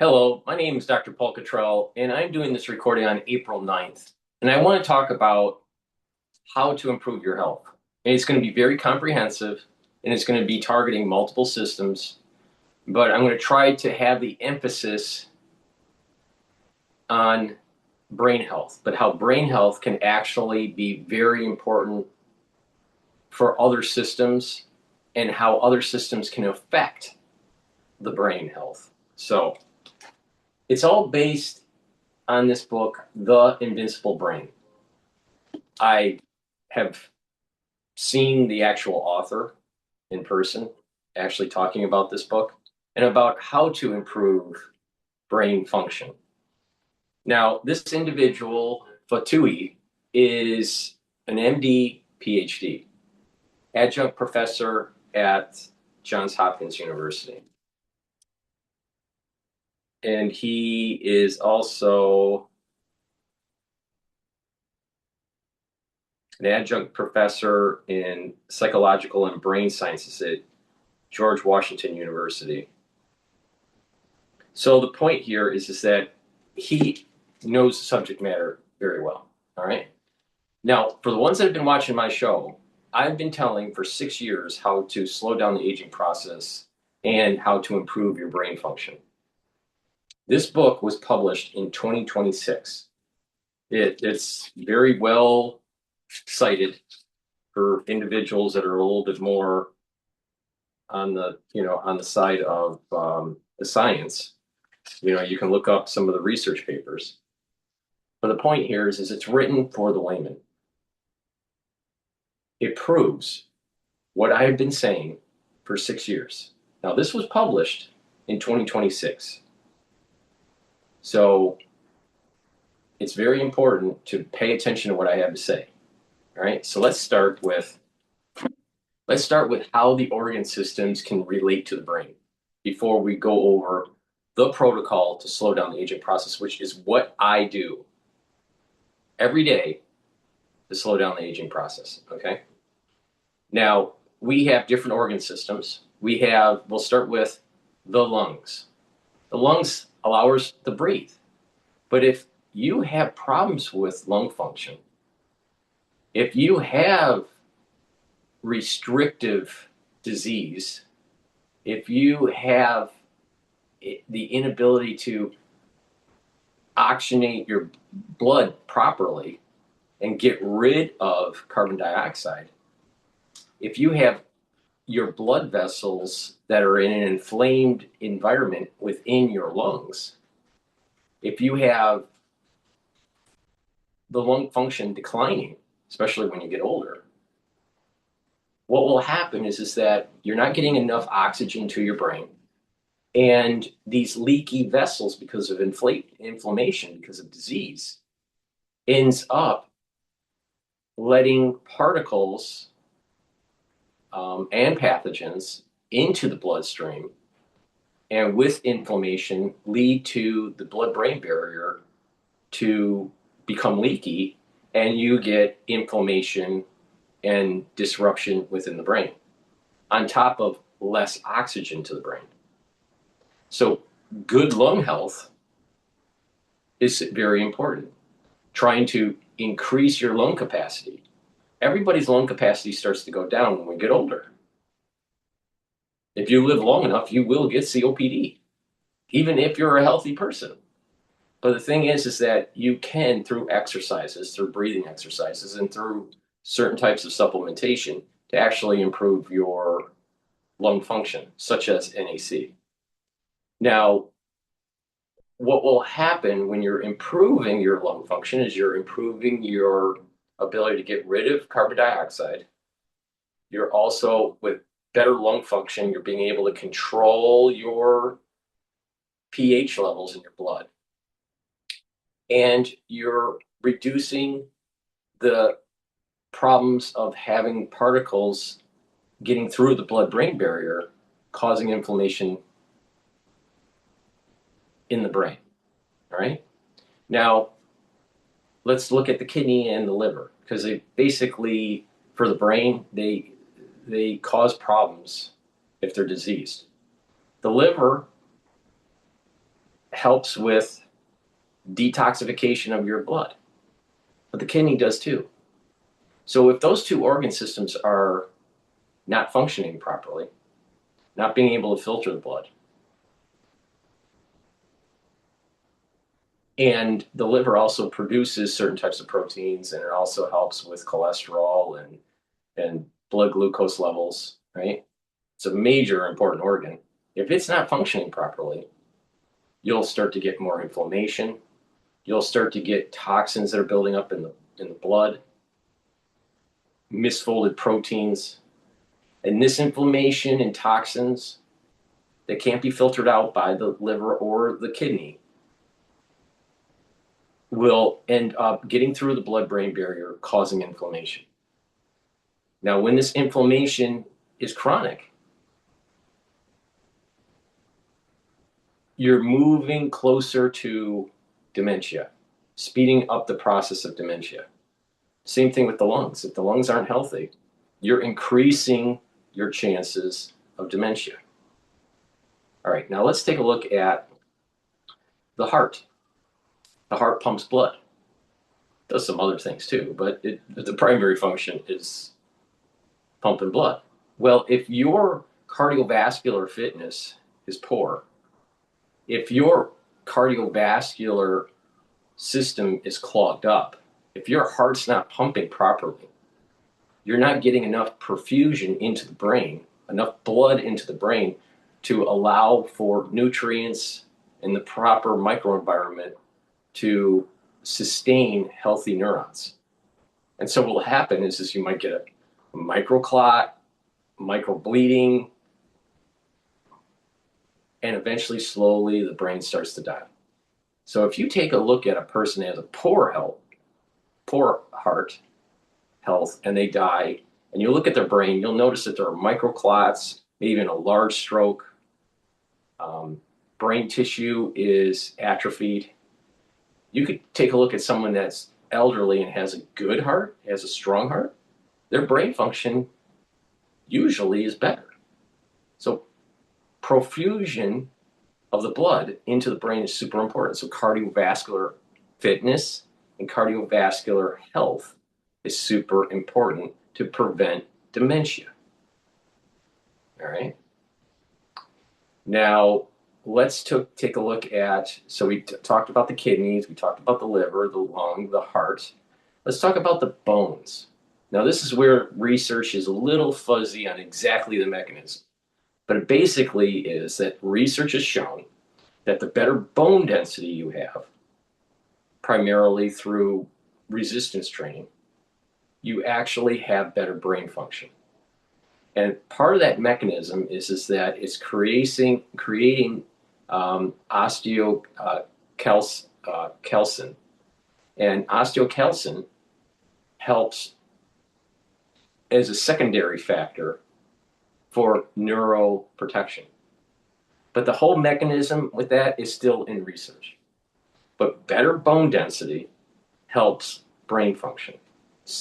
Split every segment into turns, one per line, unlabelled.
Hello, my name is Dr. Paul Cottrell, and I'm doing this recording on April 9th. And I want to talk about how to improve your health. And it's going to be very comprehensive, and it's going to be targeting multiple systems, but I'm going to try to have the emphasis on brain health, but how brain health can actually be very important for other systems and how other systems can affect the brain health. So it's all based on this book, The Invincible Brain. I have seen the actual author in person actually talking about this book and about how to improve brain function. Now, this individual, Bitchute, is an MD, Ph.D., adjunct professor at Johns Hopkins University. And he is also an adjunct professor in psychological and brain sciences at George Washington University. So the point here is that he knows the subject matter very well, all right? Now, for the ones that have been watching my show, I've been telling for 6 years how to slow down the aging process and how to improve your brain function. This book was published in 2026. It's very well cited for individuals that are a little bit more on the side of the science. You can look up some of the research papers. But the point here is it's written for the layman. It proves what I have been saying for 6 years. Now, this was published in 2026. So it's very important to pay attention to what I have to say. All right, so let's start with how the organ systems can relate to the brain before we go over the protocol to slow down the aging process, which is what I do every day to slow down the aging process, okay? Now, we have different organ systems. We'll start with the lungs. The lungs allow us to breathe. But if you have problems with lung function, if you have restrictive disease, if you have the inability to oxygenate your blood properly and get rid of carbon dioxide, if you have your blood vessels that are in an inflamed environment within your lungs, if you have the lung function declining, especially when you get older, what will happen is that you're not getting enough oxygen to your brain. And these leaky vessels, because of inflammation, because of disease, ends up letting particles and pathogens into the bloodstream, and with inflammation lead to the blood-brain barrier to become leaky, and you get inflammation and disruption within the brain, on top of less oxygen to the brain. So good lung health is very important. Trying to increase your lung capacity. Everybody's lung capacity starts to go down when we get older. If you live long enough, you will get COPD, even if you're a healthy person. But the thing is that you can, through exercises, through breathing exercises, and through certain types of supplementation, to actually improve your lung function, such as NAC. Now, what will happen when you're improving your lung function is you're improving your ability to get rid of carbon dioxide. You're also, with better lung function, you're being able to control your pH levels in your blood. And you're reducing the problems of having particles getting through the blood-brain barrier, causing inflammation in the brain. All right? Now, let's look at the kidney and the liver, because they basically, for the brain, they cause problems if they're diseased. The liver helps with detoxification of your blood, but the kidney does too. So if those two organ systems are not functioning properly, not being able to filter the blood, and the liver also produces certain types of proteins, and it also helps with cholesterol and blood glucose levels, right? It's a major important organ. If it's not functioning properly, you'll start to get more inflammation. You'll start to get toxins that are building up in the blood, misfolded proteins, and this inflammation and toxins that can't be filtered out by the liver or the kidney will end up getting through the blood-brain barrier, causing inflammation. Now, when this inflammation is chronic, you're moving closer to dementia, speeding up the process of dementia. Same thing with the lungs. If the lungs aren't healthy, you're increasing your chances of dementia. All right, now let's take a look at the heart. The heart pumps blood. It does some other things too, but the primary function is pumping blood. Well, if your cardiovascular fitness is poor, if your cardiovascular system is clogged up, if your heart's not pumping properly, you're not getting enough perfusion into the brain, enough blood into the brain to allow for nutrients in the proper microenvironment to sustain healthy neurons. And so what will happen is you might get a microclot, microbleeding, and eventually, slowly, the brain starts to die. So if you take a look at a person that has a poor heart health, and they die, and you look at their brain, you'll notice that there are microclots, maybe even a large stroke. Brain tissue is atrophied. You could take a look at someone that's elderly and has a good heart, has a strong heart. Their brain function usually is better. So profusion of the blood into the brain is super important. So cardiovascular fitness and cardiovascular health is super important to prevent dementia. All right. Now, let's take a look at, so we talked about the kidneys, we talked about the liver, the lung, the heart. Let's talk about the bones. Now, this is where research is a little fuzzy on exactly the mechanism. But it basically is that research has shown that the better bone density you have, primarily through resistance training, you actually have better brain function. And part of that mechanism is that it's creating osteocalcin. And osteocalcin helps as a secondary factor for neuroprotection. But the whole mechanism with that is still in research. But better bone density helps brain function.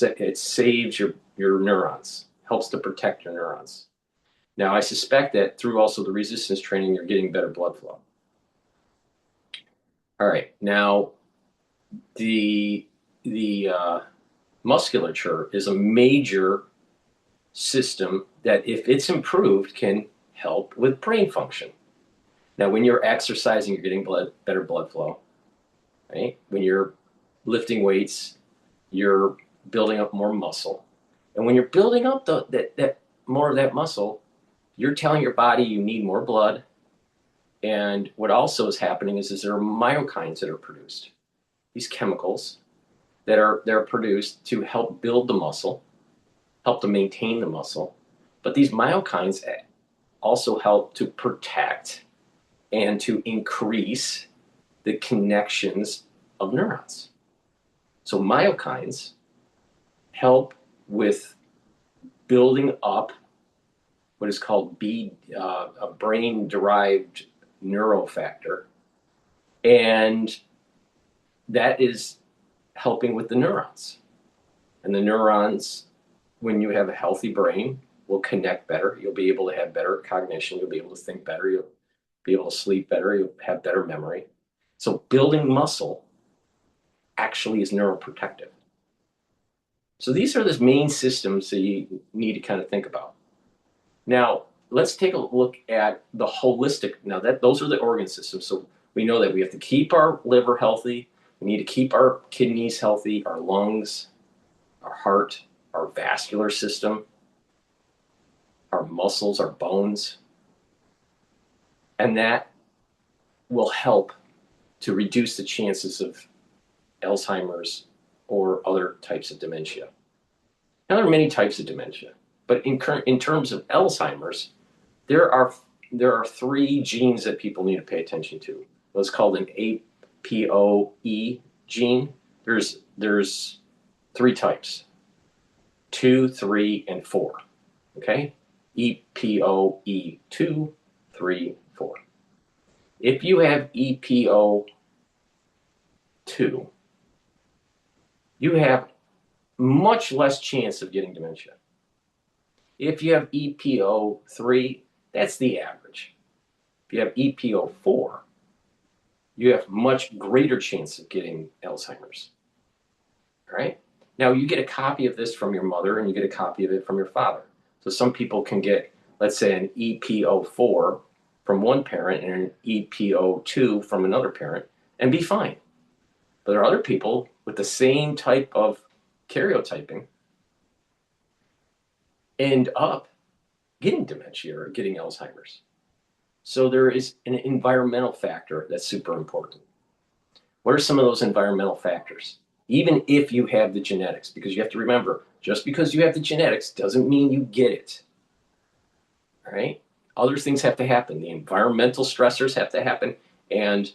It saves your neurons, helps to protect your neurons. Now, I suspect that through also the resistance training, you're getting better blood flow. All right, now the musculature is a major system that, if it's improved, can help with brain function. Now, when you're exercising, you're getting better blood flow, right? When you're lifting weights, you're building up more muscle. And when you're building up that more of that muscle, you're telling your body you need more blood. And what also is happening is there are myokines that are produced. These chemicals that are produced to help build the muscle, help to maintain the muscle. But these myokines also help to protect and to increase the connections of neurons. So myokines help with building up what is called a brain-derived neurofactor, and that is helping with the neurons. And the neurons, when you have a healthy brain, will connect better. You'll be able to have better cognition. You'll be able to think better. You'll be able to sleep better. You'll have better memory. So building muscle actually is neuroprotective. So these are the main systems that you need to kind of think about. Now, let's take a look at the holistic. Now, those are the organ systems. So we know that we have to keep our liver healthy. We need to keep our kidneys healthy, our lungs, our heart, our vascular system, our muscles, our bones. And that will help to reduce the chances of Alzheimer's or other types of dementia. Now, there are many types of dementia, but in terms of Alzheimer's, there are 3 genes that people need to pay attention to. What's called an APOE gene. There's 3 types: 2, 3, and 4. Okay, EPOE 2, 3, 4. If you have EPO 2, you have much less chance of getting dementia. If you have EPO 3, that's the average. If you have EPO 4, you have much greater chance of getting Alzheimer's. All right? Now, you get a copy of this from your mother and you get a copy of it from your father. So some people can get, let's say, an EPO 4 from one parent and an EPO 2 from another parent and be fine. But there are other people with the same type of karyotyping end up getting dementia or getting Alzheimer's. So there is an environmental factor that's super important. What are some of those environmental factors? Even if you have the genetics, because you have to remember, just because you have the genetics doesn't mean you get it. All right? Other things have to happen. The environmental stressors have to happen, and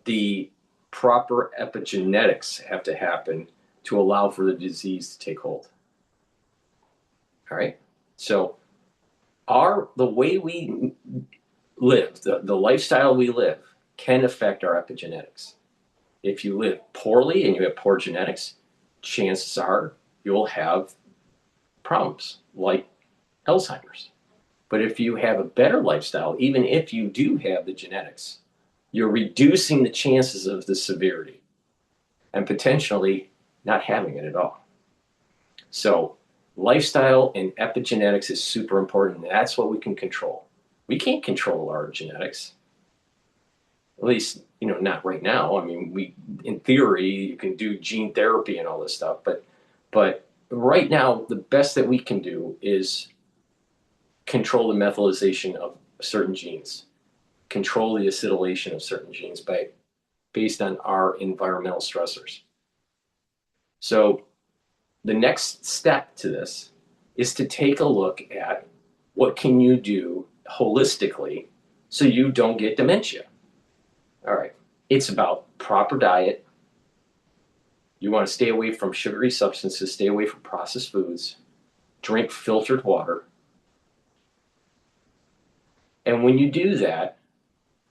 the proper epigenetics have to happen to allow for the disease to take hold. All right? So the way we live, the lifestyle we live, can affect our epigenetics. If you live poorly and you have poor genetics, chances are you'll have problems like Alzheimer's. But if you have a better lifestyle, even if you do have the genetics, you're reducing the chances of the severity and potentially not having it at all. So lifestyle and epigenetics is super important. And that's what we can control. We can't control our genetics. At least, not right now. I mean, in theory, you can do gene therapy and all this stuff, but right now, the best that we can do is control the methylation of certain genes, control the acetylation of certain genes based on our environmental stressors. So the next step to this is to take a look at what can you do holistically so you don't get dementia. All right. It's about proper diet. You want to stay away from sugary substances, stay away from processed foods, drink filtered water. And when you do that,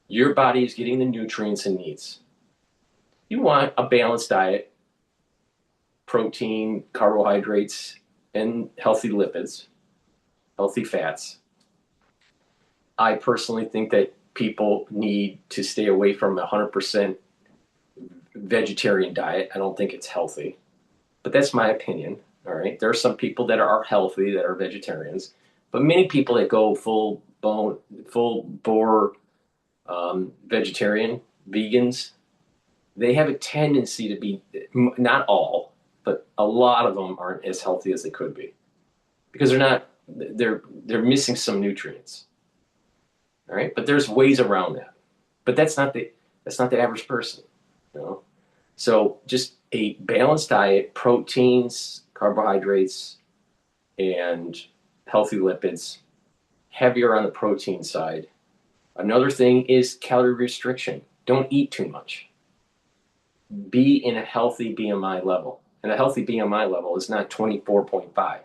your body is getting the nutrients it needs. You want a balanced diet, protein, carbohydrates, and healthy lipids, healthy fats. I personally think that people need to stay away from a 100% vegetarian diet. I don't think it's healthy, but that's my opinion. All right. There are some people that are healthy that are vegetarians, but many people that go full bore vegetarian, vegans, they have a tendency to be, not all, but a lot of them aren't as healthy as they could be because they're missing some nutrients. All right, but there's ways around that. But that's not the average person, So just a balanced diet, proteins, carbohydrates, and healthy lipids, heavier on the protein side. Another thing is calorie restriction. Don't eat too much. Be in a healthy BMI level. And a healthy BMI level is not 24.5. A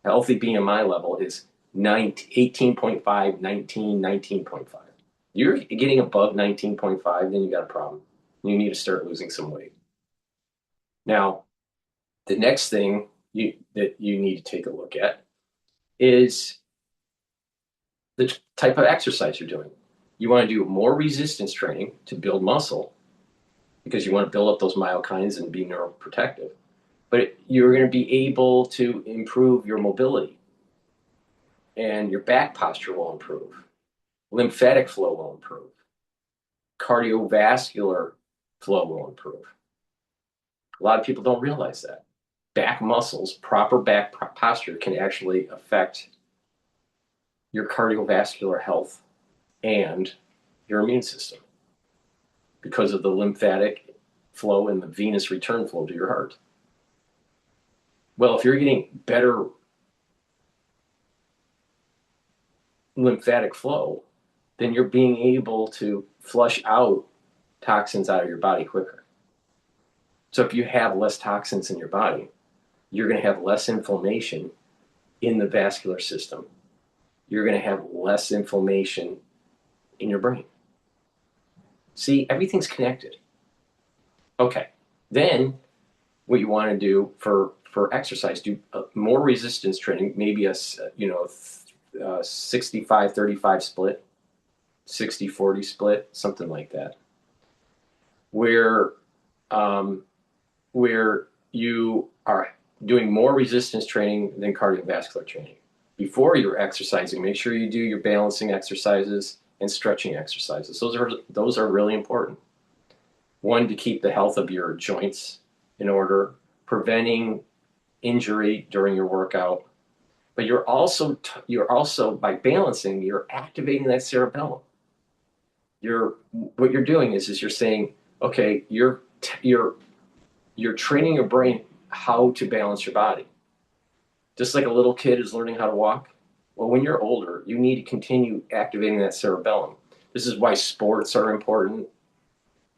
healthy BMI level is 18.5, 19, 19.5. You're getting above 19.5, then you got a problem. You need to start losing some weight. Now, the next thing that you need to take a look at is the type of exercise you're doing. You want to do more resistance training to build muscle, because you want to build up those myokines and be neuroprotective. But you're going to be able to improve your mobility, and your back posture will improve. Lymphatic flow will improve. Cardiovascular flow will improve. A lot of people don't realize that. Back muscles, proper back posture can actually affect your cardiovascular health and your immune system because of the lymphatic flow and the venous return flow to your heart. Well, if you're getting better lymphatic flow, then you're being able to flush out toxins out of your body quicker. So if you have less toxins in your body, you're going to have less inflammation in the vascular system. You're going to have less inflammation in your brain. See, everything's connected. Okay, then what you want to do for exercise, do more resistance training, maybe a 65-35 split, 60-40 split, something like that, where you are doing more resistance training than cardiovascular training. Before you're exercising, make sure you do your balancing exercises and stretching exercises. Those are really important. One, to keep the health of your joints in order, preventing injury during your workout. But you're also by balancing, you're activating that cerebellum. What you're doing is you're saying, okay, you're training your brain how to balance your body. Just like a little kid is learning how to walk. Well, when you're older, you need to continue activating that cerebellum. This is why sports are important,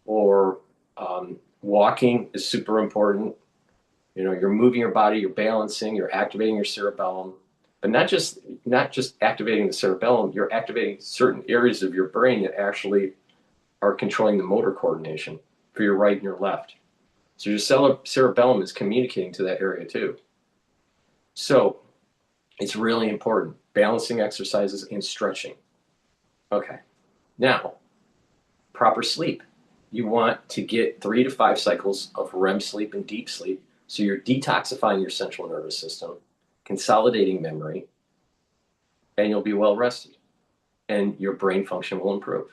or walking is super important. You're moving your body, you're balancing, you're activating your cerebellum, but not just activating the cerebellum. You're activating certain areas of your brain that actually are controlling the motor coordination for your right and your left. So your cerebellum is communicating to that area too. So it's really important, balancing exercises and stretching. Okay, now, proper sleep. You want to get 3 to 5 cycles of REM sleep and deep sleep, so you're detoxifying your central nervous system, consolidating memory, and you'll be well rested, and your brain function will improve.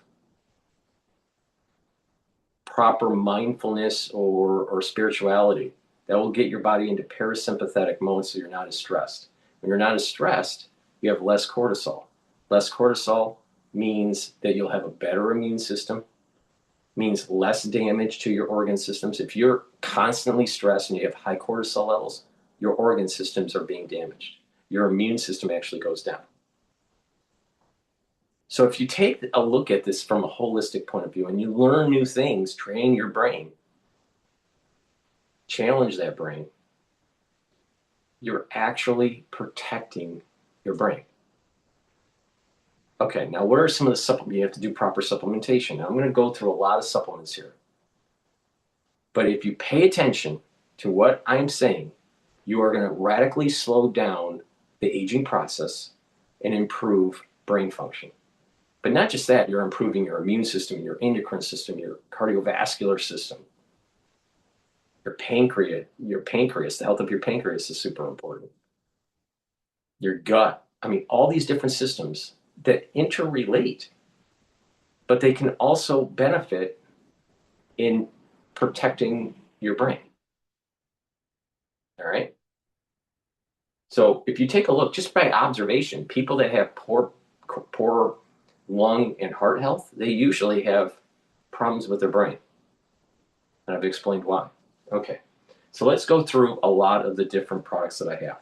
Proper mindfulness or spirituality, that will get your body into parasympathetic mode so you're not as stressed. When you're not as stressed, you have less cortisol. Less cortisol means that you'll have a better immune system, means less damage to your organ systems. If you're constantly stressed and you have high cortisol levels, your organ systems are being damaged. Your immune system actually goes down. So if you take a look at this from a holistic point of view and you learn new things, train your brain, challenge that brain, you're actually protecting your brain. Okay, now what are some of the supplements? You have to do proper supplementation. Now I'm going to go through a lot of supplements here. But if you pay attention to what I'm saying, you are going to radically slow down the aging process and improve brain function. But not just that, you're improving your immune system, your endocrine system, your cardiovascular system, your pancreas, the health of your pancreas is super important. Your gut, all these different systems that interrelate, but they can also benefit in protecting your brain. All right? So if you take a look, just by observation, people that have poor lung and heart health, they usually have problems with their brain. And I've explained why. Okay, so let's go through a lot of the different products that I have.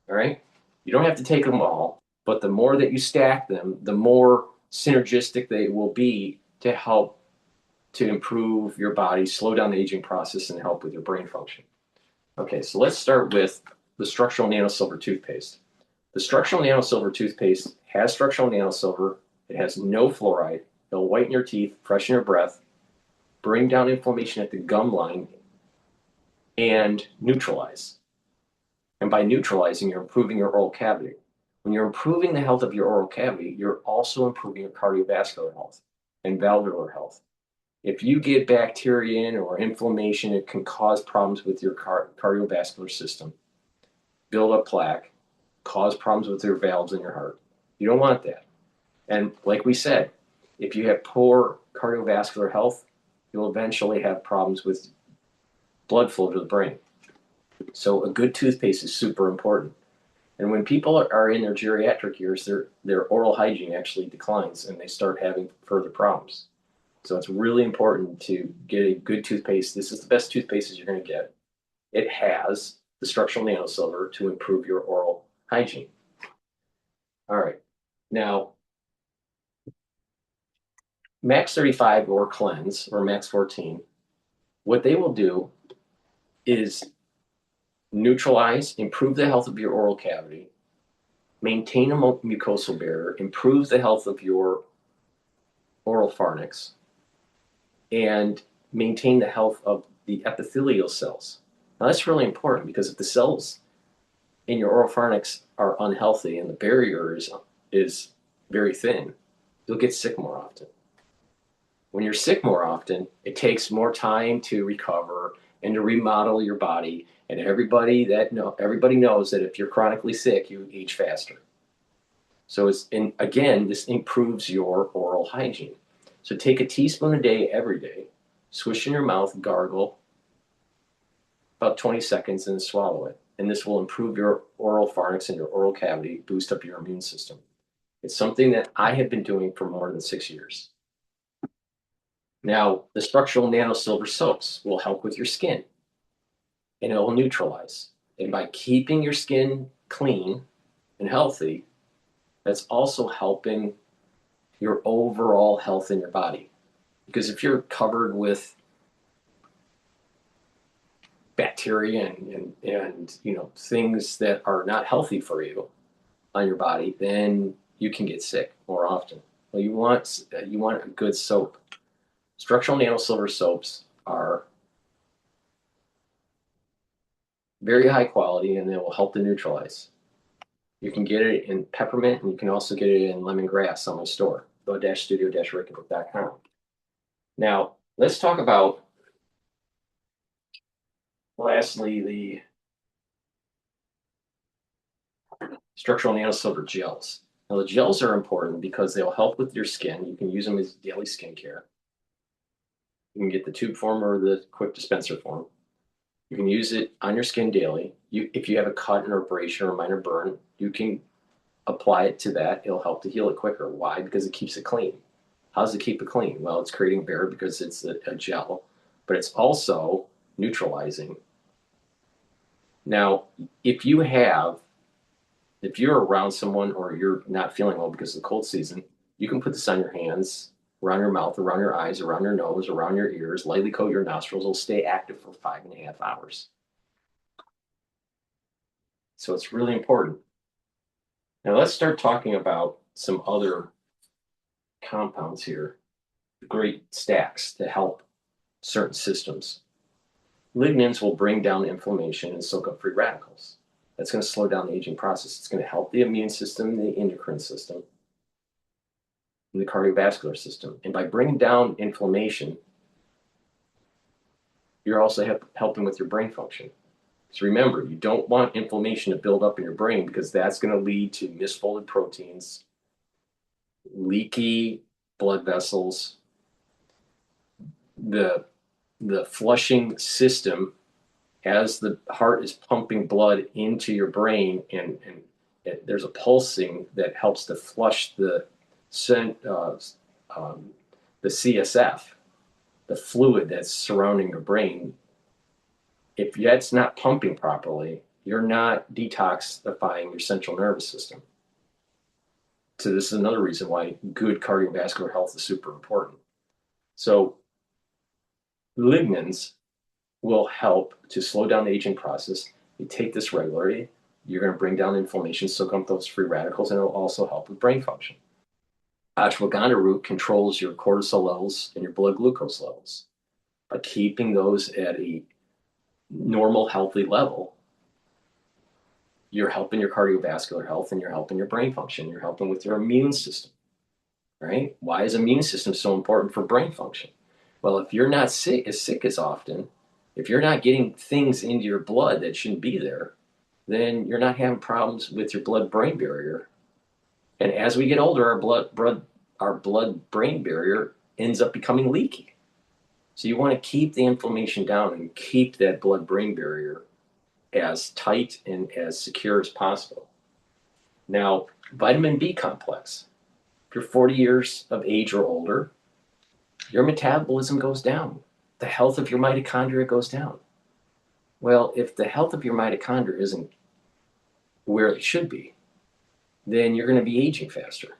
All right? You don't have to take them all, but the more that you stack them, the more synergistic they will be to help to improve your body, slow down the aging process, and help with your brain function. Okay, so let's start with the structural nanosilver toothpaste. The structural nanosilver toothpaste has structural nanosilver. It has no fluoride. It'll whiten your teeth, freshen your breath, bring down inflammation at the gum line, and neutralize. And by neutralizing, you're improving your oral cavity. When you're improving the health of your oral cavity, you're also improving your cardiovascular health and valvular health. If you get bacteria in or inflammation, it can cause problems with your cardiovascular system, build up plaque, cause problems with your valves in your heart. You don't want that. And like we said, if you have poor cardiovascular health, you'll eventually have problems with blood flow to the brain. So a good toothpaste is super important. And when people are in their geriatric years, their oral hygiene actually declines and they start having further problems. So it's really important to get a good toothpaste. This is the best toothpaste you're going to get. It has the structural nanosilver to improve your oral hygiene. All right. Now, Max 35 or Cleanse or Max 14, what they will do is neutralize, improve the health of your oral cavity, maintain a mucosal barrier, improve the health of your oral pharynx, and maintain the health of the epithelial cells. Now that's really important because if the cells in your oral pharynx are unhealthy and the barrier is very thin, you'll get sick more often. When you're sick more often, it takes more time to recover and to remodel your body. And everybody knows that if you're chronically sick, you age faster. So again, this improves your oral hygiene. So take a teaspoon a day every day, swish in your mouth, gargle about 20 seconds, and swallow it. And this will improve your oral pharynx and your oral cavity, boost up your immune system. It's something that I have been doing for more than 6 years. Now, the structural nanosilver soaps will help with your skin, and it will neutralize. And by keeping your skin clean and healthy, that's also helping your overall health in your body. Because if you're covered with bacteria and things that are not healthy for you on your body, then you can get sick more often. Well, you want a good soap. Structural nanosilver soaps are very high quality and they will help to neutralize. You can get it in peppermint and you can also get it in lemongrass on my store, go-studio-reykjavik.com. Now, let's talk about, lastly, the structural nanosilver gels. Now, the gels are important because they'll help with your skin. You can use them as daily skincare. You can get the tube form or the quick dispenser form. You can use it on your skin daily. If you have a cut or abrasion or a minor burn, you can apply it to that. It'll help to heal it quicker. Why? Because it keeps it clean. How does it keep it clean? Well, it's creating a barrier because it's a gel, but it's also neutralizing. Now, if you're around someone or you're not feeling well because of the cold season, you can put this on your hands, around your mouth, around your eyes, around your nose, around your ears, lightly coat your nostrils. It'll stay active for 5.5 hours. So it's really important. Now let's start talking about some other compounds here, great stacks to help certain systems. Lignans will bring down inflammation and soak up free radicals. That's going to slow down the aging process. It's going to help the immune system, the endocrine system, and the cardiovascular system. And by bringing down inflammation, you're also helping with your brain function. So remember, you don't want inflammation to build up in your brain because that's going to lead to misfolded proteins, leaky blood vessels, the flushing system as the heart is pumping blood into your brain, and there's a pulsing that helps to flush the CSF, the fluid that's surrounding your brain. If that's not pumping properly, you're not detoxifying your central nervous system. So this is another reason why good cardiovascular health is super important. So lignans will help to slow down the aging process. You take this regularly, you're going to bring down inflammation, soak up those free radicals, and it'll also help with brain function. Ashwagandha root controls your cortisol levels and your blood glucose levels. By keeping those at a normal, healthy level, you're helping your cardiovascular health and you're helping your brain function. You're helping with your immune system, right? Why is immune system so important for brain function? Well, if you're not sick as often, if you're not getting things into your blood that shouldn't be there, then you're not having problems with your blood-brain barrier. And as we get older, our blood-brain barrier ends up becoming leaky. So you want to keep the inflammation down and keep that blood-brain barrier as tight and as secure as possible. Now, vitamin B complex. If you're 40 years of age or older, your metabolism goes down. The health of your mitochondria goes down. Well, if the health of your mitochondria isn't where it should be, then you're going to be aging faster.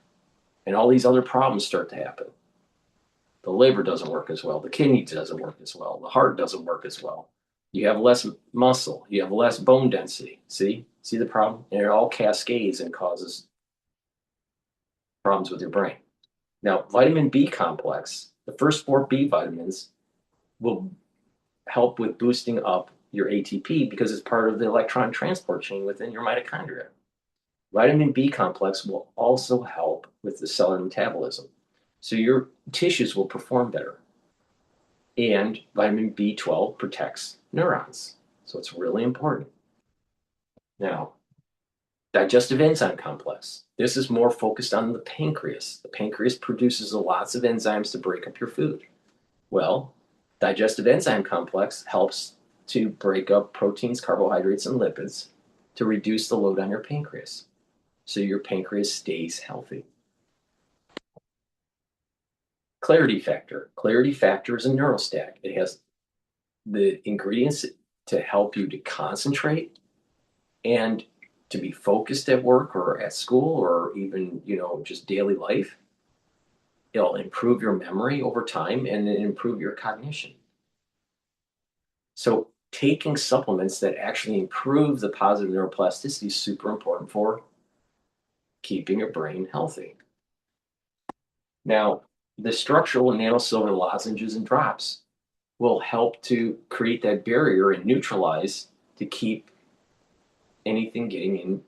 And all these other problems start to happen. The liver doesn't work as well. The kidney doesn't work as well. The heart doesn't work as well. You have less muscle. You have less bone density. See the problem? And it all cascades and causes problems with your brain. Now, vitamin B complex, the first 4 B vitamins will help with boosting up your ATP because it's part of the electron transport chain within your mitochondria. Vitamin B complex will also help with the cellular metabolism. So your tissues will perform better. And vitamin B12 protects neurons. So it's really important. Now, digestive enzyme complex. This is more focused on the pancreas. The pancreas produces lots of enzymes to break up your food. Well, digestive enzyme complex helps to break up proteins, carbohydrates, and lipids to reduce the load on your pancreas. So your pancreas stays healthy. Clarity factor. Clarity factor is a neurostat. It has the ingredients to help you to concentrate and to be focused at work or at school or even, just daily life. It'll improve your memory over time and improve your cognition. So taking supplements that actually improve the positive neuroplasticity is super important for keeping your brain healthy. Now, the structural and nanosilver lozenges and drops will help to create that barrier and neutralize to keep anything getting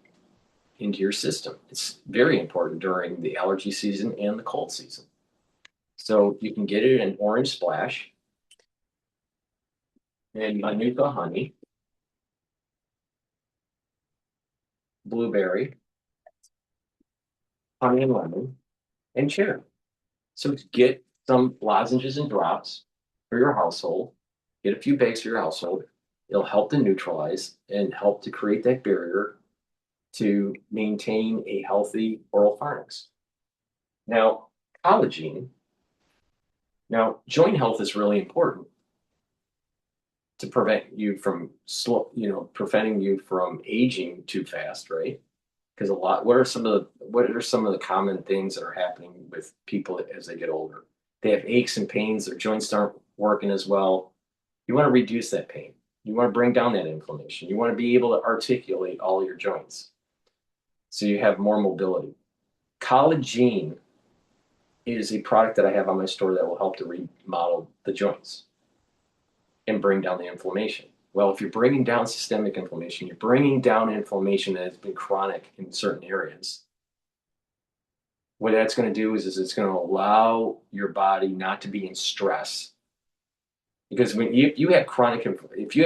into your system. It's very important during the allergy season and the cold season. So you can get it in orange splash and manuka honey, blueberry, honey and lemon, and cherry. So get some lozenges and drops for your household. Get a few bags for your household. It'll help to neutralize and help to create that barrier to maintain a healthy oral pharynx. Now, collagen. Now, joint health is really important to prevent you from preventing you from aging too fast, right? Because what are some of the common things that are happening with people as they get older? They have aches and pains, their joints aren't working as well. You want to reduce that pain. You want to bring down that inflammation. You want to be able to articulate all your joints so you have more mobility. Collagen is a product that I have on my store that will help to remodel the joints and bring down the inflammation. Well, if you're bringing down systemic inflammation, you're bringing down inflammation that has been chronic in certain areas. What that's going to do is it's going to allow your body not to be in stress. Because if you have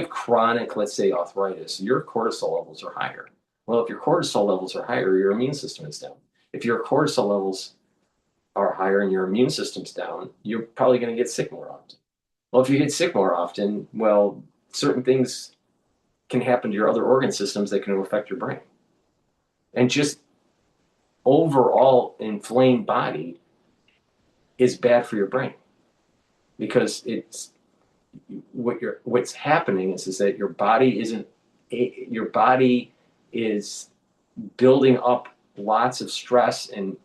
chronic, let's say arthritis, your cortisol levels are higher. Well, if your cortisol levels are higher, your immune system is down. If your cortisol levels are higher and your immune system's down, you're probably going to get sick more often. Well, if you get sick more often, well, certain things can happen to your other organ systems that can affect your brain. And just overall inflamed body is bad for your brain because what's happening is that your body is building up lots of stress and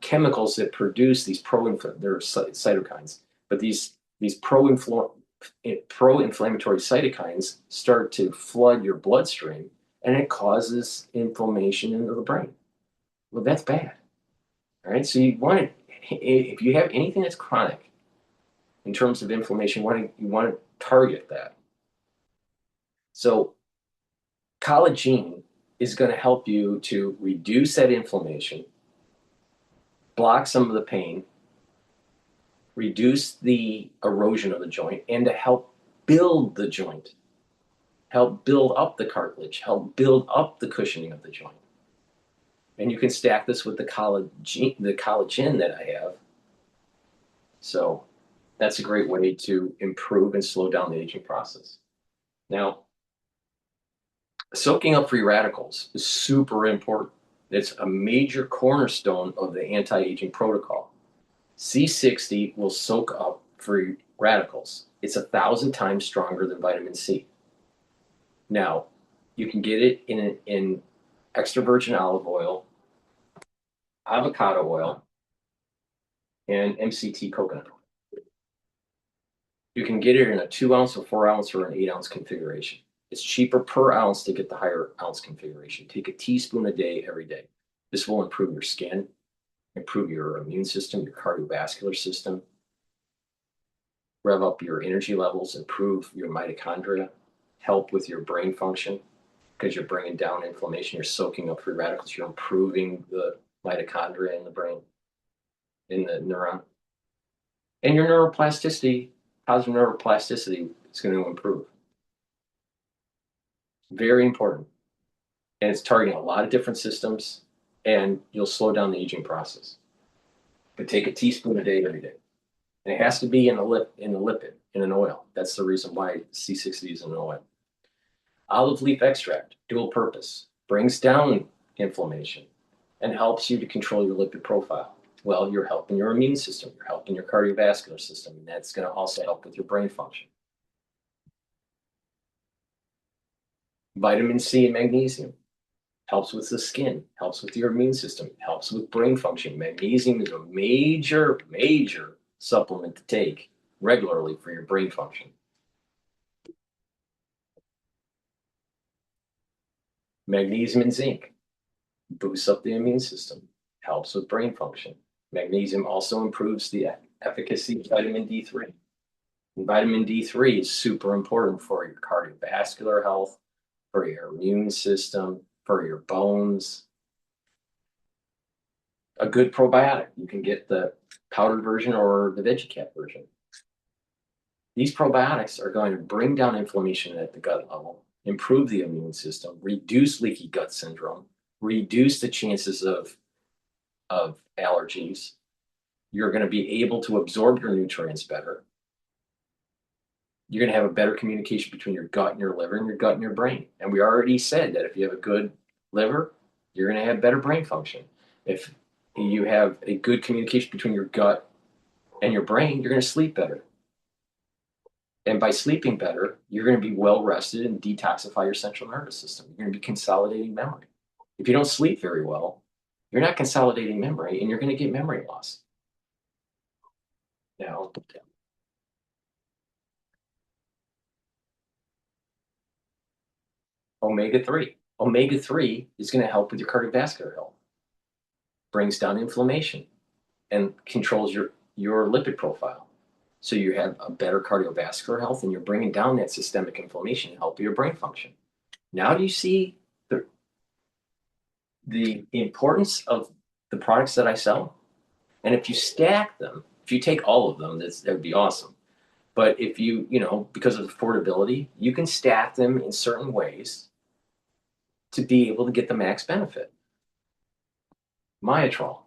chemicals that produce these they're cytokines, but these pro-inflammatory cytokines start to flood your bloodstream and it causes inflammation into the brain. Well, that's bad. All right. So if you have anything that's chronic in terms of inflammation, you want to target that. So collagen is going to help you to reduce that inflammation, block some of the pain, reduce the erosion of the joint, and to help build the joint, help build up the cartilage, help build up the cushioning of the joint. And you can stack this with the collagen that I have. So that's a great way to improve and slow down the aging process. Now, soaking up free radicals is super important. It's a major cornerstone of the anti-aging protocol. C60 will soak up free radicals. It's 1,000 times stronger than vitamin C. Now, you can get it in extra virgin olive oil, avocado oil, and MCT coconut oil. You can get it in a 2-ounce, a 4-ounce, or an 8-ounce configuration. It's cheaper per ounce to get the higher ounce configuration. Take a teaspoon a day every day. This will improve your skin, improve your immune system, your cardiovascular system, rev up your energy levels, improve your mitochondria, help with your brain function because you're bringing down inflammation, you're soaking up free radicals, you're improving the mitochondria in the brain, in the neuron. And your neuroplasticity, positive neuroplasticity is going to improve. Very important. And it's targeting a lot of different systems, and you'll slow down the aging process. But take a teaspoon a day every day. And it has to be in a lipid, in an oil. That's the reason why C60 is in an oil. Olive leaf extract, dual purpose, brings down inflammation and helps you to control your lipid profile. Well, you're helping your immune system, you're helping your cardiovascular system, and that's going to also help with your brain function. Vitamin C and magnesium helps with the skin, helps with your immune system, helps with brain function. Magnesium is a major, major supplement to take regularly for your brain function. Magnesium and zinc boosts up the immune system, helps with brain function. Magnesium also improves the efficacy of vitamin D3. And vitamin D3 is super important for your cardiovascular health, for your immune system, for your bones. A good probiotic, you can get the powdered version or the Bitchute version. These probiotics are going to bring down inflammation at the gut level, improve the immune system, reduce leaky gut syndrome, reduce the chances of allergies. You're going to be able to absorb your nutrients better. You're going to have a better communication between your gut and your liver and your gut and your brain. And we already said that if you have a good liver, you're going to have better brain function. If you have a good communication between your gut and your brain, you're going to sleep better. And by sleeping better, you're going to be well rested and detoxify your central nervous system. You're going to be consolidating memory. If you don't sleep very well, you're not consolidating memory and you're going to get memory loss. Now, omega-3. Omega-3 is going to help with your cardiovascular health, brings down inflammation, and controls your lipid profile. So you have a better cardiovascular health and you're bringing down that systemic inflammation to help your brain function. Now do you see the importance of the products that I sell? And if you stack them, if you take all of them, that would be awesome. But if you because of affordability, you can stack them in certain ways to be able to get the max benefit. Myotrol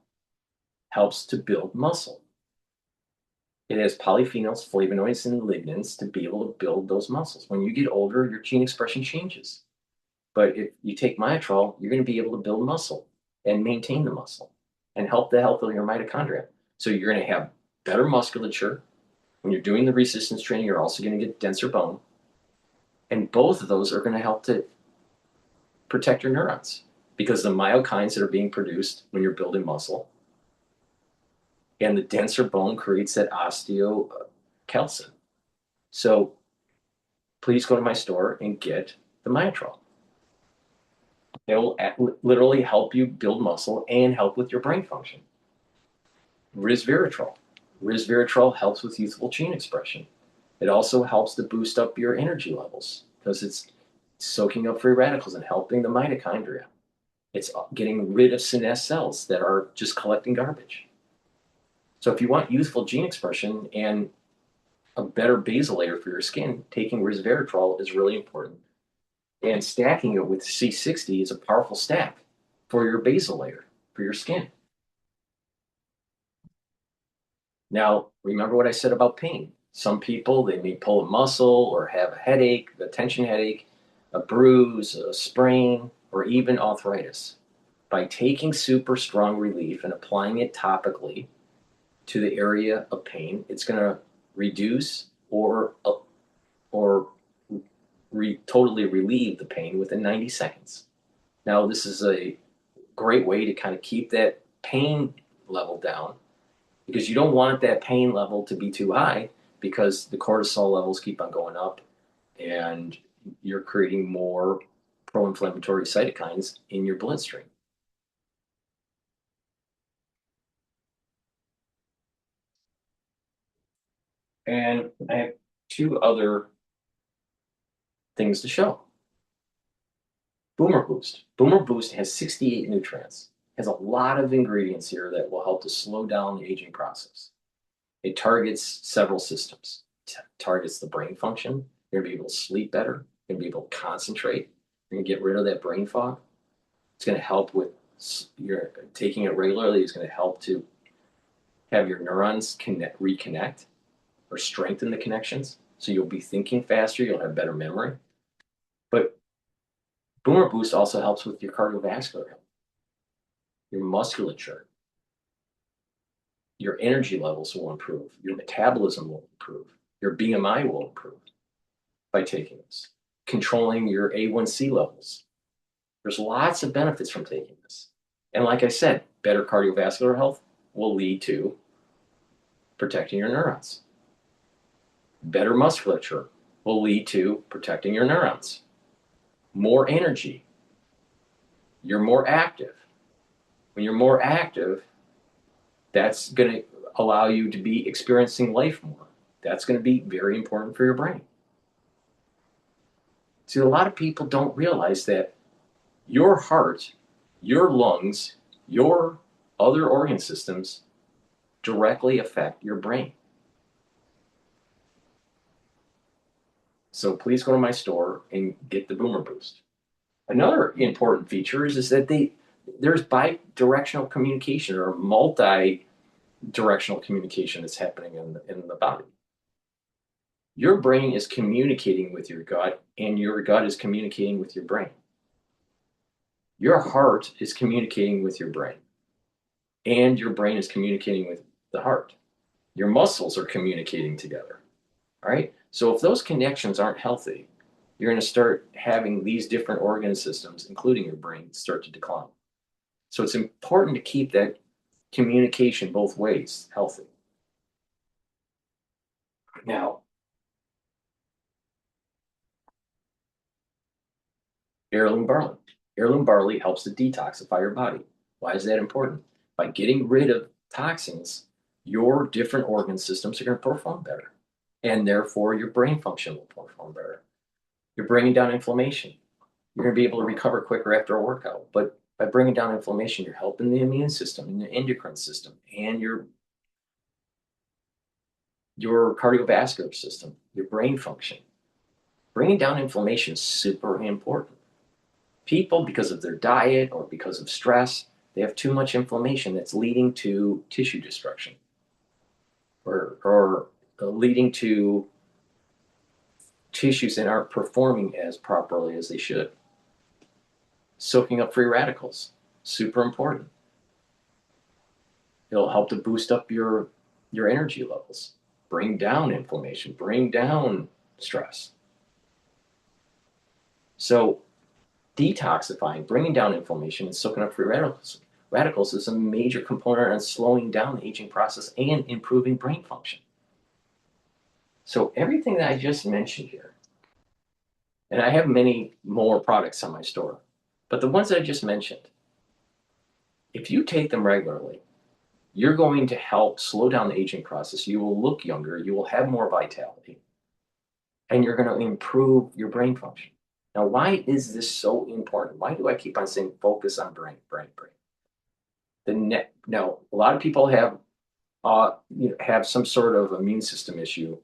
helps to build muscle. It has polyphenols, flavonoids, and lignans to be able to build those muscles. When you get older, your gene expression changes. But if you take Myotrol, you're going to be able to build muscle and maintain the muscle and help the health of your mitochondria. So you're going to have better musculature. When you're doing the resistance training, you're also going to get denser bone. And both of those are going to help to protect your neurons because the myokines that are being produced when you're building muscle and the denser bone creates that osteocalcin. So please go to my store and get the Myotrol. It will literally help you build muscle and help with your brain function. Resveratrol. Resveratrol helps with youthful gene expression. It also helps to boost up your energy levels because it's soaking up free radicals and helping the mitochondria. It's getting rid of senescent cells that are just collecting garbage. So if you want youthful gene expression and a better basal layer for your skin, taking resveratrol is really important. And stacking it with C60 is a powerful stack for your basal layer, for your skin. Now, remember what I said about pain. Some people, they may pull a muscle or have a headache, a tension headache, a bruise, a sprain, or even arthritis. By taking super strong relief and applying it topically to the area of pain, it's going to reduce or totally relieve the pain within 90 seconds. Now, this is a great way to kind of keep that pain level down because you don't want that pain level to be too high because the cortisol levels keep on going up and you're creating more pro-inflammatory cytokines in your bloodstream. And I have two other things to show. Boomer Boost. Boomer Boost has 68 nutrients, has a lot of ingredients here that will help to slow down the aging process. It targets several systems. Targets the brain function. You're going to be able to sleep better. You're going to be able to concentrate. You're going to get rid of that brain fog. It's going to help with your taking it regularly. Is going to help to have your neurons reconnect or strengthen the connections. So you'll be thinking faster. You'll have better memory. But Boomer Boost also helps with your cardiovascular health, your musculature, your energy levels will improve, your metabolism will improve, your BMI will improve by taking this, controlling your A1C levels. There's lots of benefits from taking this. And like I said, better cardiovascular health will lead to protecting your neurons. Better musculature will lead to protecting your neurons. More energy. You're more active. When you're more active, that's going to allow you to be experiencing life more. That's going to be very important for your brain. See, a lot of people don't realize that your heart, your lungs, your other organ systems directly affect your brain. So please go to my store and get the Boomer Boost. Another important feature is that there's bi-directional communication or multi-directional communication that's happening in the body. Your brain is communicating with your gut, and your gut is communicating with your brain. Your heart is communicating with your brain, and your brain is communicating with the heart. Your muscles are communicating together. All right? So if those connections aren't healthy, you're going to start having these different organ systems, including your brain, start to decline. So it's important to keep that communication both ways healthy. Now, heirloom barley. Heirloom barley helps to detoxify your body. Why is that important? By getting rid of toxins, your different organ systems are going to perform better. And therefore, your brain function will perform better. You're bringing down inflammation. You're going to be able to recover quicker after a workout. But by bringing down inflammation, you're helping the immune system and the endocrine system and your cardiovascular system, your brain function. Bringing down inflammation is super important. People, because of their diet or because of stress, they have too much inflammation that's leading to tissue destruction or leading to tissues that aren't performing as properly as they should. Soaking up free radicals, super important. It'll help to boost up your energy levels, bring down inflammation, bring down stress. So detoxifying, bringing down inflammation, and soaking up free radicals is a major component on slowing down the aging process and improving brain function. So everything that I just mentioned here, and I have many more products on my store, but the ones that I just mentioned, if you take them regularly, you're going to help slow down the aging process. You will look younger, you will have more vitality, and you're going to improve your brain function. Now, why is this so important? Why do I keep on saying focus on brain, brain, brain? Now, a lot of people have have some sort of immune system issue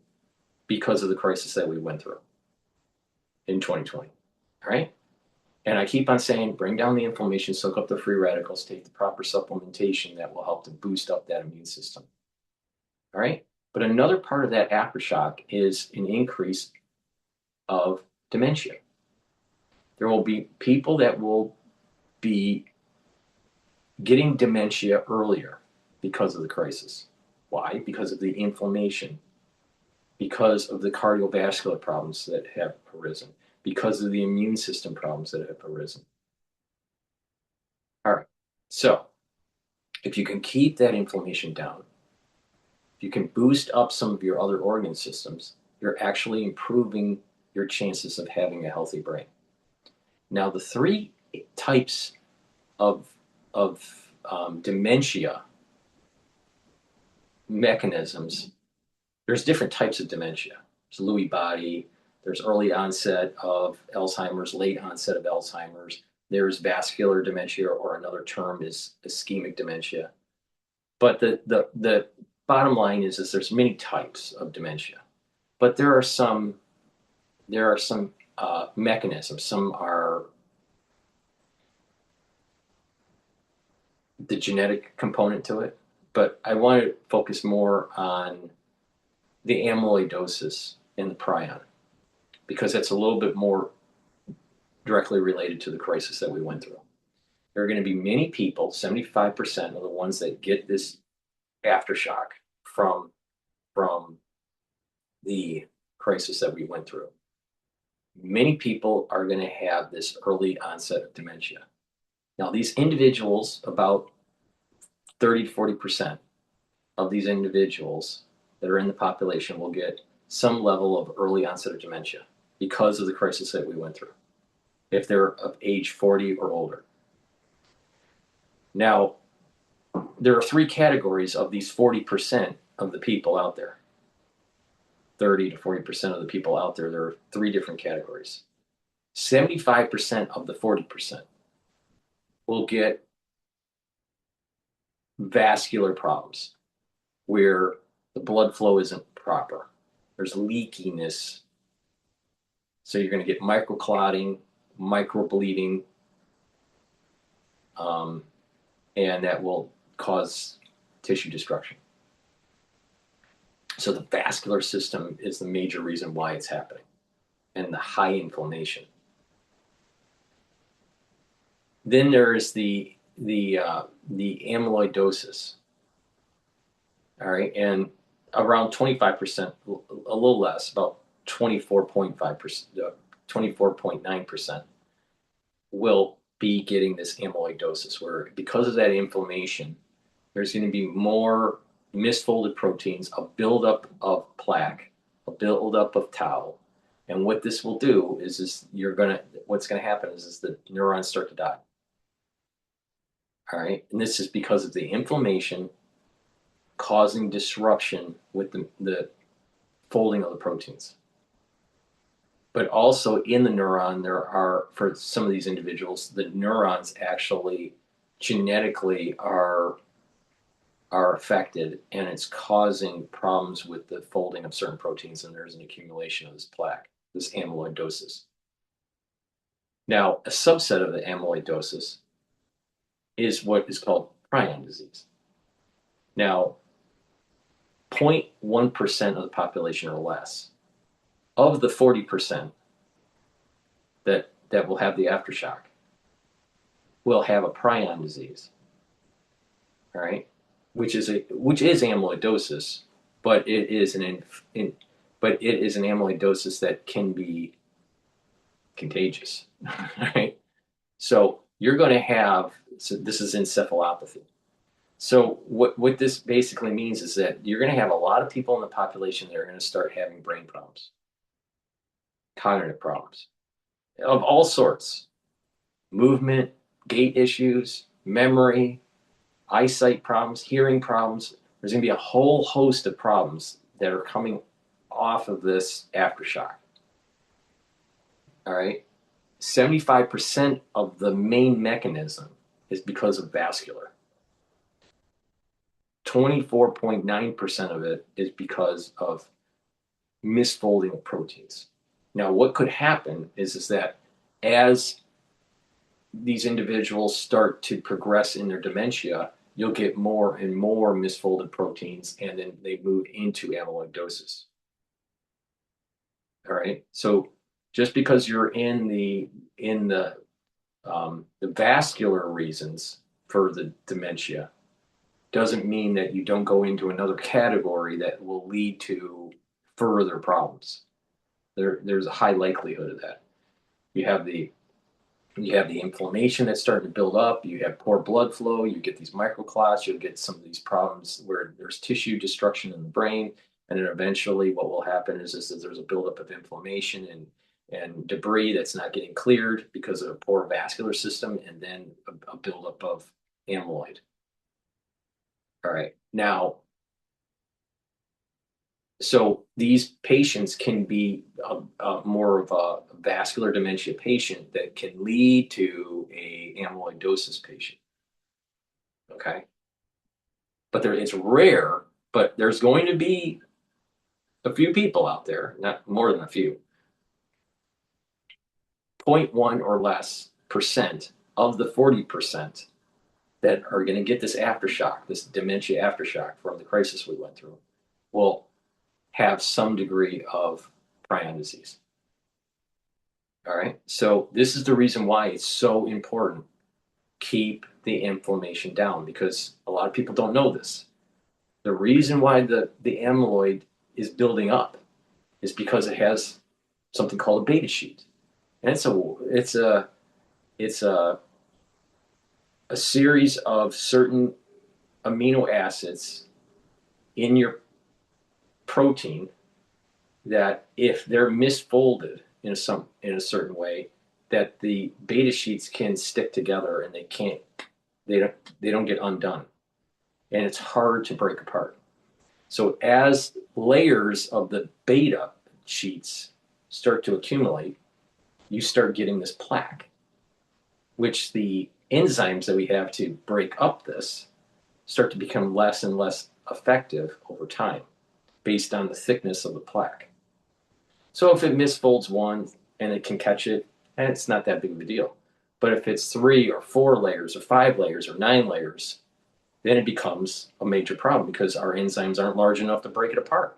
because of the crisis that we went through in 2020. All right. And I keep on saying, bring down the inflammation, soak up the free radicals, take the proper supplementation that will help to boost up that immune system. All right. But another part of that aftershock is an increase of dementia. There will be people that will be getting dementia earlier because of the crisis. Why? Because of the inflammation, because of the cardiovascular problems that have arisen, because of the immune system problems that have arisen. All right. So if you can keep that inflammation down, if you can boost up some of your other organ systems, you're actually improving your chances of having a healthy brain. Now, the three types of dementia mechanisms, there's different types of dementia. There's Lewy body, there's early onset of Alzheimer's, late onset of Alzheimer's, there's vascular dementia, or another term is ischemic dementia. But the bottom line is there's many types of dementia, but there are some mechanisms. Some are the genetic component to it, but I want to focus more on the amyloidosis and the prion, because that's a little bit more directly related to the crisis that we went through. There are going to be many people, 75% of the ones that get this aftershock from the crisis that we went through. Many people are going to have this early onset of dementia. Now, these individuals, about 30 to 40% of these individuals that are in the population will get some level of early onset of dementia because of the crisis that we went through, if they're of age 40 or older. Now, there are three categories of these 40% of the people out there. 30 to 40% of the people out there, there are three different categories. 75% of the 40% will get vascular problems where the blood flow isn't proper. There's leakiness. So you're going to get microclotting, microbleeding, and that will cause tissue destruction. So the vascular system is the major reason why it's happening, and the high inflammation. Then there is the amyloidosis. All right, and around 25%, a little less, about 24.5%, 24.9% will be getting this amyloidosis, where because of that inflammation, there's going to be more misfolded proteins, a buildup of plaque, a buildup of tau. And what this will do is what's going to happen is the neurons start to die. All right, and this is because of the inflammation causing disruption with the folding of the proteins. But also in the neuron, there are, for some of these individuals, the neurons actually genetically are affected, and it's causing problems with the folding of certain proteins, and there's an accumulation of this plaque, this amyloidosis. Now, a subset of the amyloidosis is what is called prion disease. Now, 0.1% of the population or less of the 40% that will have the aftershock will have a prion disease. All right, which is amyloidosis, but it is an amyloidosis that can be contagious. Right? So you're going to have, this is encephalopathy. So what this basically means is that you're going to have a lot of people in the population that are going to start having brain problems, cognitive problems of all sorts, movement, gait issues, memory, eyesight problems, hearing problems. There's going to be a whole host of problems that are coming off of this aftershock. All right. 75% of the main mechanism is because of vascular. 24.9% of it is because of misfolding of proteins. Now, what could happen is that as these individuals start to progress in their dementia, you'll get more and more misfolded proteins, and then they move into amyloidosis. All right. So just because you're in the vascular reasons for the dementia doesn't mean that you don't go into another category that will lead to further problems. There's a high likelihood of that. You have the inflammation that's starting to build up. You have poor blood flow. You get these microclots. You'll get some of these problems where there's tissue destruction in the brain, and then eventually, what will happen is that there's a buildup of inflammation and debris that's not getting cleared because of a poor vascular system, and then a buildup of amyloid. All right, now, so these patients can be more of a vascular dementia patient that can lead to a amyloidosis patient. Okay, but it's rare. But there's going to be a few people out there, not more than a few, 0.1 or less percent of the 40% that are going to get this aftershock, this dementia aftershock from the crisis we went through, will have some degree of prion disease. All right. So this is the reason why it's so important. Keep the inflammation down, because a lot of people don't know this. The reason why the amyloid is building up is because it has something called a beta sheet. And it's a series of certain amino acids in your protein that, if they're misfolded in a certain way, that the beta sheets can stick together, and they don't get undone, and it's hard to break apart. So as layers of the beta sheets start to accumulate, you start getting this plaque, which the enzymes that we have to break up this start to become less and less effective over time based on the thickness of the plaque. So if it misfolds one and it can catch it, and it's not that big of a deal. But if it's 3 or 4 layers or 5 layers or 9 layers, then it becomes a major problem because our enzymes aren't large enough to break it apart.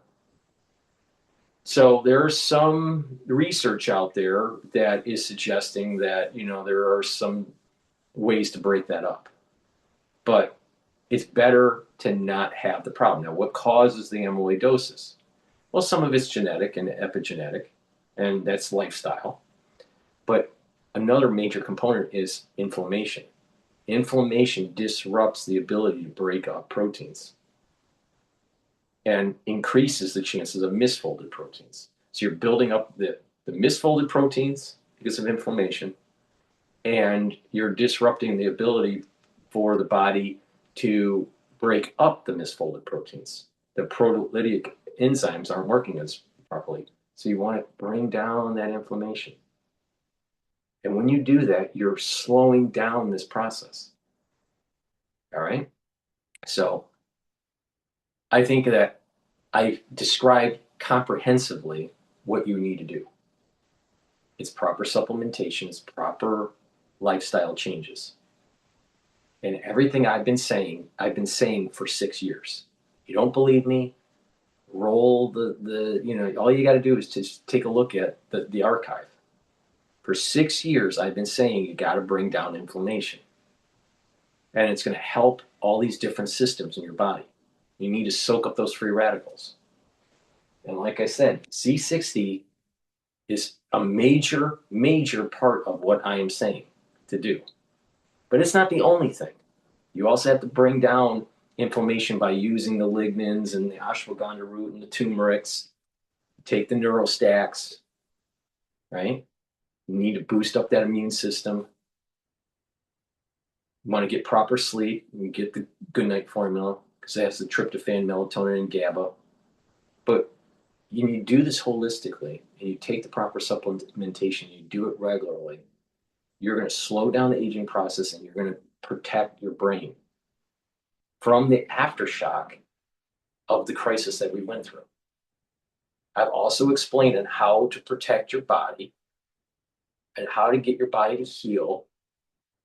So there's some research out there that is suggesting that, there are some ways to break that up. But it's better to not have the problem. Now, what causes the amyloidosis? Well, some of it's genetic and epigenetic, and that's lifestyle. But another major component is inflammation. Inflammation disrupts the ability to break up proteins and increases the chances of misfolded proteins. So you're building up the misfolded proteins because of inflammation, and you're disrupting the ability for the body to break up the misfolded proteins. The proteolytic enzymes aren't working as properly. So you want to bring down that inflammation. And when you do that, you're slowing down this process. All right? So I think that I described comprehensively what you need to do. It's proper supplementation, it's proper lifestyle changes. And everything I've been saying for 6 years. You don't believe me? Roll all you got to do is just take a look at the archive. For 6 years, I've been saying you got to bring down inflammation. And it's going to help all these different systems in your body. You need to soak up those free radicals. And like I said, C60 is a major, major part of what I am saying to do. But it's not the only thing. You also have to bring down inflammation by using the lignans and the ashwagandha root and the turmerics. Take the neurostacks, right? You need to boost up that immune system. You want to get proper sleep. You get the good night formula because it has the tryptophan, melatonin, and GABA. But you need to do this holistically, and you take the proper supplementation. You do it regularly. You're going to slow down the aging process, and you're going to protect your brain. from the aftershock of the crisis that we went through. I've also explained on how to protect your body and how to get your body to heal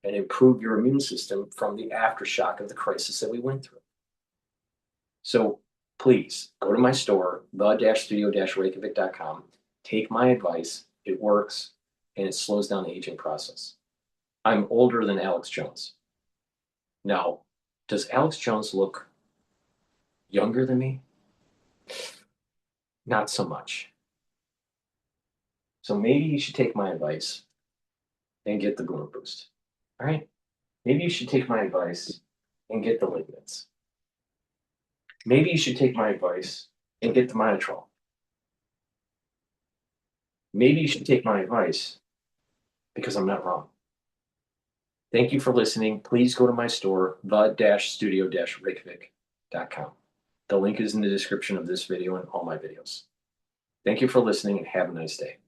and improve your immune system from the aftershock of the crisis that we went through. So please go to my store, the-studio-reykjavik.com. Take my advice. It works, and it slows down the aging process. I'm older than Alex Jones. Now, does Alex Jones look younger than me? Not so much. So maybe you should take my advice and get the Boomer Boost. All right? Maybe you should take my advice and get the ligaments. Maybe you should take my advice and get the minotrol. Maybe you should take my advice because I'm not wrong. Thank you for listening. Please go to my store, the-studio-reykjavik.com. The link is in the description of this video and all my videos. Thank you for listening and have a nice day.